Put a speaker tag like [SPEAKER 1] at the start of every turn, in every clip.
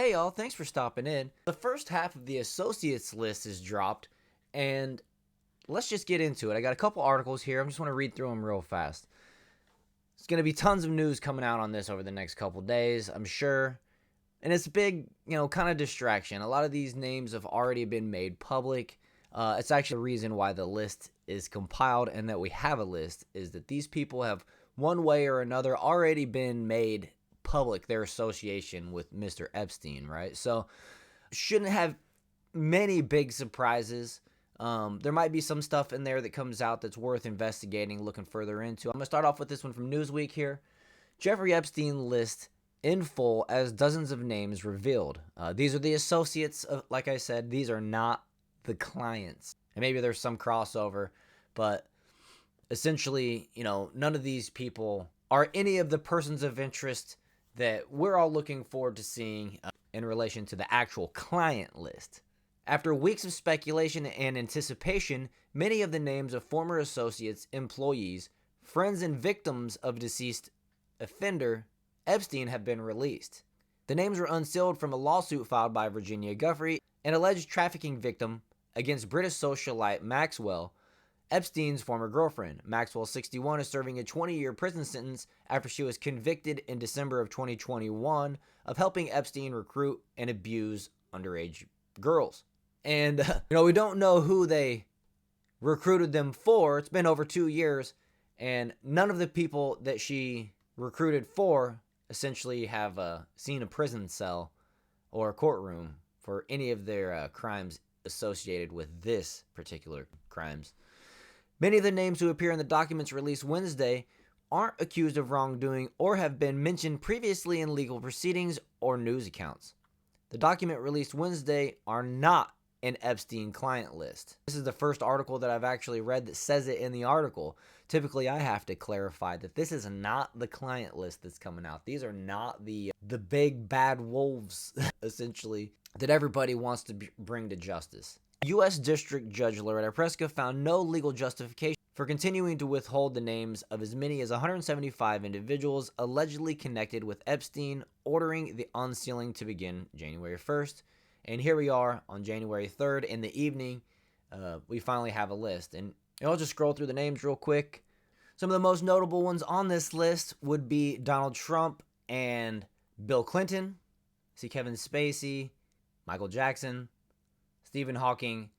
[SPEAKER 1] Hey y'all, thanks for stopping in. The first half of the associates list is dropped, and let's just get into it. I got a couple articles here. I just want to read through them real fast. There's going to be tons of news coming out on this over the next couple days, I'm sure. And it's a big, kind of distraction. A lot of these names have already been made public. It's actually the reason why the list is compiled and that we have a list is that these people have, one way or another, already been made public, their association with Mr. Epstein, right? So shouldn't have many big surprises. There might be some stuff in there that comes out that's worth investigating, looking further into. I'm going to start off with this one from Newsweek here. Jeffrey Epstein list in full as dozens of names revealed. These are the associates, like I said, these are not the clients. And maybe there's some crossover, but essentially, none of these people are any of the persons of interest that we're all looking forward to seeing in relation to the actual client list. After weeks of speculation and anticipation, many of the names of former associates, employees, friends, and victims of deceased offender Epstein have been released. The names were unsealed from a lawsuit filed by Virginia Giuffre, an alleged trafficking victim, against British socialite Maxwell, Epstein's former girlfriend. Maxwell, 61, is serving a 20-year prison sentence after she was convicted in December of 2021 of helping Epstein recruit and abuse underage girls. And, we don't know who they recruited them for. It's been over 2 years, and none of the people that she recruited for essentially have seen a prison cell or a courtroom for any of their crimes associated with this particular crimes. Many of the names who appear in the documents released Wednesday aren't accused of wrongdoing or have been mentioned previously in legal proceedings or news accounts. The document released Wednesday are not an Epstein client list. This is the first article that I've actually read that says it in the article. Typically, I have to clarify that this is not the client list that's coming out. These are not the big bad wolves, essentially, that everybody wants to bring to justice. U.S. District Judge Loretta Preska found no legal justification for continuing to withhold the names of as many as 175 individuals allegedly connected with Epstein, ordering the unsealing to begin January 1st. And here we are on January 3rd in the evening. We finally have a list. And I'll just scroll through the names real quick. Some of the most notable ones on this list would be Donald Trump and Bill Clinton. See Kevin Spacey, Michael Jackson, Stephen Hawking.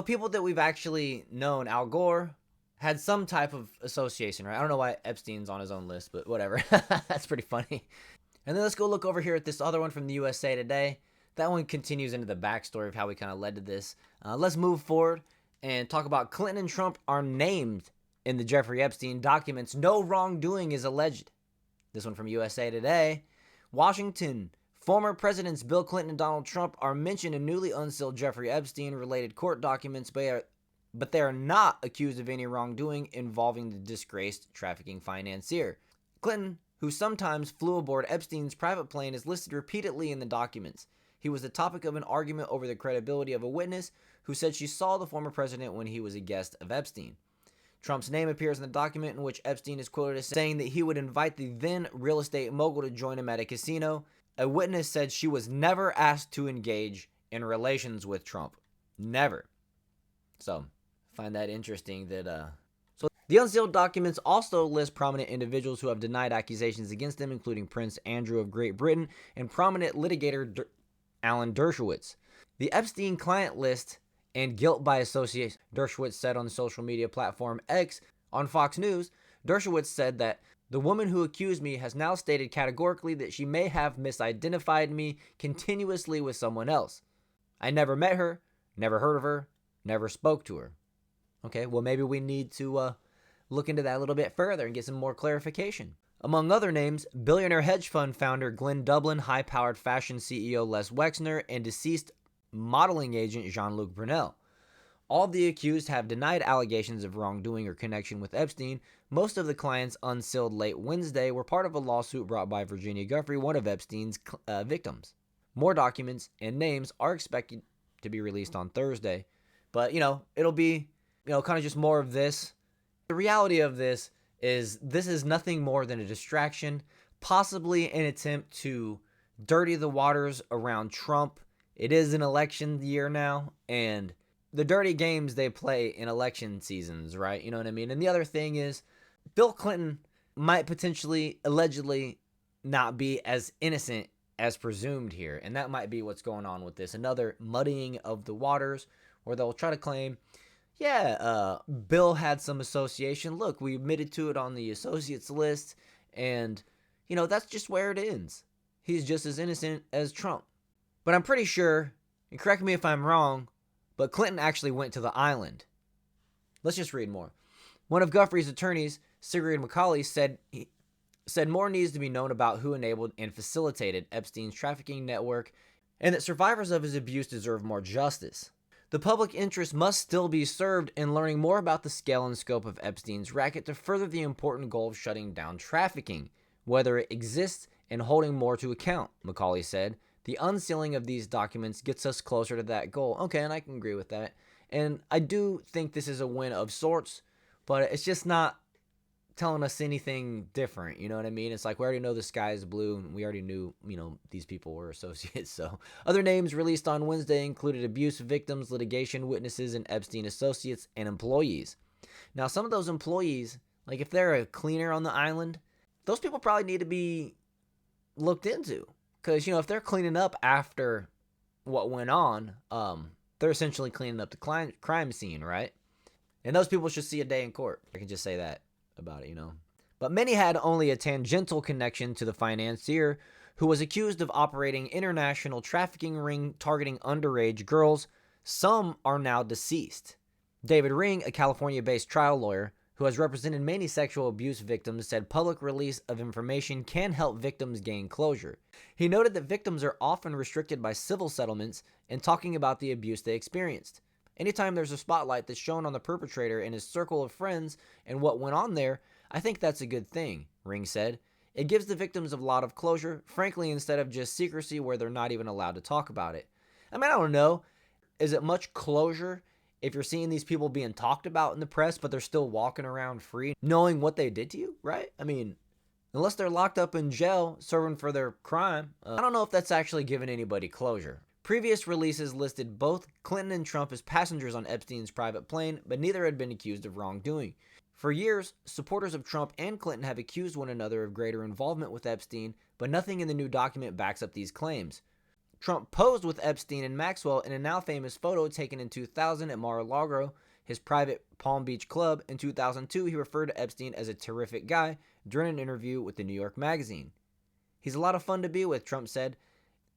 [SPEAKER 1] People that we've actually known. Al Gore had some type of association, right? I don't know why Epstein's on his own list, but whatever. That's pretty funny. And then let's go look over here at this other one from the USA Today. That one continues into the backstory of how we kind of led to this. Let's move forward and talk about Clinton and Trump are named in the Jeffrey Epstein documents. No wrongdoing is alleged. This one from USA Today. Washington. Former Presidents Bill Clinton and Donald Trump are mentioned in newly unsealed Jeffrey Epstein-related court documents, but they are not accused of any wrongdoing involving the disgraced trafficking financier. Clinton, who sometimes flew aboard Epstein's private plane, is listed repeatedly in the documents. He was the topic of an argument over the credibility of a witness who said she saw the former president when he was a guest of Epstein. Trump's name appears in the document in which Epstein is quoted as saying that he would invite the then real estate mogul to join him at a casino. A witness said she was never asked to engage in relations with Trump. Never. So, find that interesting that, So, the unsealed documents also list prominent individuals who have denied accusations against them, including Prince Andrew of Great Britain and prominent litigator Alan Dershowitz. The Epstein client list and guilt by association, Dershowitz said on the social media platform X on Fox News. Dershowitz said that the woman who accused me has now stated categorically that she may have misidentified me continuously with someone else. I never met her, never heard of her, never spoke to her. Okay, well, maybe we need to look into that a little bit further and get some more clarification. Among other names, billionaire hedge fund founder Glenn Dublin, high-powered fashion CEO Les Wexner, and deceased modeling agent Jean-Luc Brunel. All the accused have denied allegations of wrongdoing or connection with Epstein. Most of the clients unsealed late Wednesday were part of a lawsuit brought by Virginia Giuffre, one of Epstein's victims. More documents and names are expected to be released on Thursday. But, it'll be, kind of just more of this. The reality of this is nothing more than a distraction, possibly an attempt to dirty the waters around Trump. It is an election year now, and the dirty games they play in election seasons, right? You know what I mean? And the other thing is, Bill Clinton might potentially, allegedly, not be as innocent as presumed here. And that might be what's going on with this. Another muddying of the waters where they'll try to claim, yeah, Bill had some association. Look, we admitted to it on the associates list. And, that's just where it ends. He's just as innocent as Trump. But I'm pretty sure, and correct me if I'm wrong, but Clinton actually went to the island. Let's just read more. One of Guthrie's attorneys, Sigrid McCauley, said more needs to be known about who enabled and facilitated Epstein's trafficking network, and that survivors of his abuse deserve more justice. The public interest must still be served in learning more about the scale and scope of Epstein's racket to further the important goal of shutting down trafficking, whether it exists and holding more to account, McCauley said. The unsealing of these documents gets us closer to that goal. Okay, and I can agree with that. And I do think this is a win of sorts, but it's just not telling us anything different. You know what I mean? It's like we already know the sky is blue, and we already knew, these people were associates. So other names released on Wednesday included abuse victims, litigation witnesses, and Epstein associates and employees. Now, some of those employees, like if they're a cleaner on the island, those people probably need to be looked into. Because, if they're cleaning up after what went on, they're essentially cleaning up the crime scene, right? And those people should see a day in court. I can just say that about it, But many had only a tangential connection to the financier, who was accused of operating international trafficking ring targeting underage girls. Some are now deceased. David Ring, a California-based trial lawyer who has represented many sexual abuse victims, said public release of information can help victims gain closure. He noted that victims are often restricted by civil settlements in talking about the abuse they experienced. Anytime there's a spotlight that's shown on the perpetrator and his circle of friends and what went on there, I think that's a good thing, Ring said. It gives the victims a lot of closure, frankly, instead of just secrecy where they're not even allowed to talk about it. I mean, I don't know. Is it much closure if you're seeing these people being talked about in the press, but they're still walking around free, knowing what they did to you, right? I mean, unless they're locked up in jail serving for their crime, I don't know if that's actually giving anybody closure. Previous releases listed both Clinton and Trump as passengers on Epstein's private plane, but neither had been accused of wrongdoing. For years, supporters of Trump and Clinton have accused one another of greater involvement with Epstein, but nothing in the new document backs up these claims. Trump posed with Epstein and Maxwell in a now famous photo taken in 2000 at Mar-a-Lago, his private Palm Beach club. In 2002, he referred to Epstein as a terrific guy during an interview with the New York Magazine. He's a lot of fun to be with, Trump said.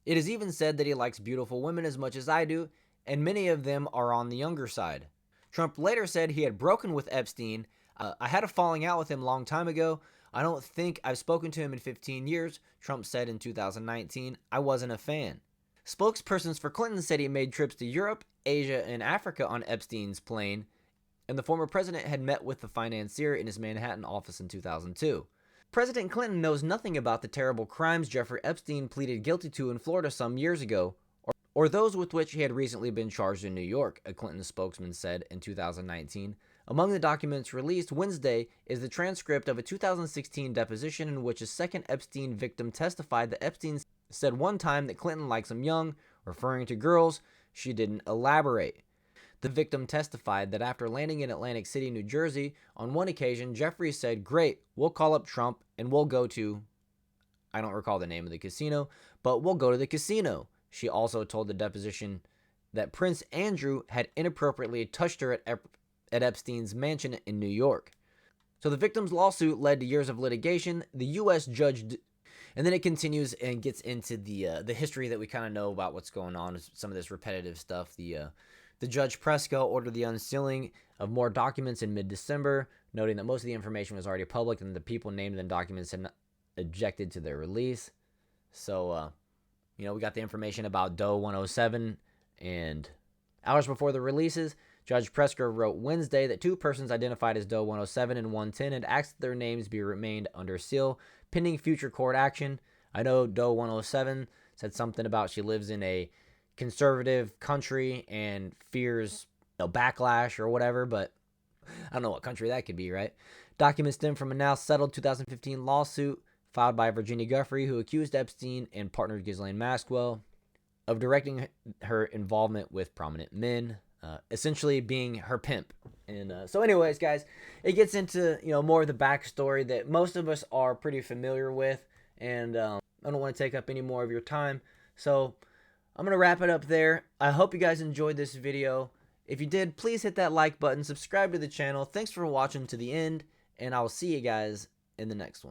[SPEAKER 1] It is even said that he likes beautiful women as much as I do, and many of them are on the younger side. Trump later said he had broken with Epstein. I had a falling out with him a long time ago. I don't think I've spoken to him in 15 years, Trump said in 2019. I wasn't a fan. Spokespersons for Clinton said he made trips to Europe, Asia, and Africa on Epstein's plane, and the former president had met with the financier in his Manhattan office in 2002. President Clinton knows nothing about the terrible crimes Jeffrey Epstein pleaded guilty to in Florida some years ago, or those with which he had recently been charged in New York, a Clinton spokesman said in 2019. Among the documents released Wednesday is the transcript of a 2016 deposition in which a second Epstein victim testified that Epstein said one time that Clinton likes him young, referring to girls. She didn't elaborate. The victim testified that after landing in Atlantic City, New Jersey, on one occasion, Jeffrey said, "Great, we'll call up Trump and we'll go to," I don't recall the name of the casino, "but we'll go to the casino." She also told the deposition that Prince Andrew had inappropriately touched her at Epstein's mansion in New York. So the victim's lawsuit led to years of litigation. The U.S. judge, and then it continues and gets into the history that we kind of know about what's going on, some of this repetitive stuff. The Judge Presko ordered the unsealing of more documents in mid-December, noting that most of the information was already public and the people named in the documents had not objected to their release. So, we got the information about Doe 107, and hours before the releases, Judge Presker wrote Wednesday that two persons identified as Doe 107 and 110 had asked that their names be remained under seal, pending future court action. I know Doe 107 said something about she lives in a conservative country and fears backlash or whatever, but I don't know what country that could be, right? Documents stem from a now settled 2015 lawsuit filed by Virginia Giuffre, who accused Epstein and partner Ghislaine Maxwell of directing her involvement with prominent men, essentially being her pimp. And so anyways, guys, it gets into more of the backstory that most of us are pretty familiar with, and I don't want to take up any more of your time, so I'm going to wrap it up there. I hope you guys enjoyed this video. If you did, please hit that like button, subscribe to the channel. Thanks for watching to the end, and I will see you guys in the next one.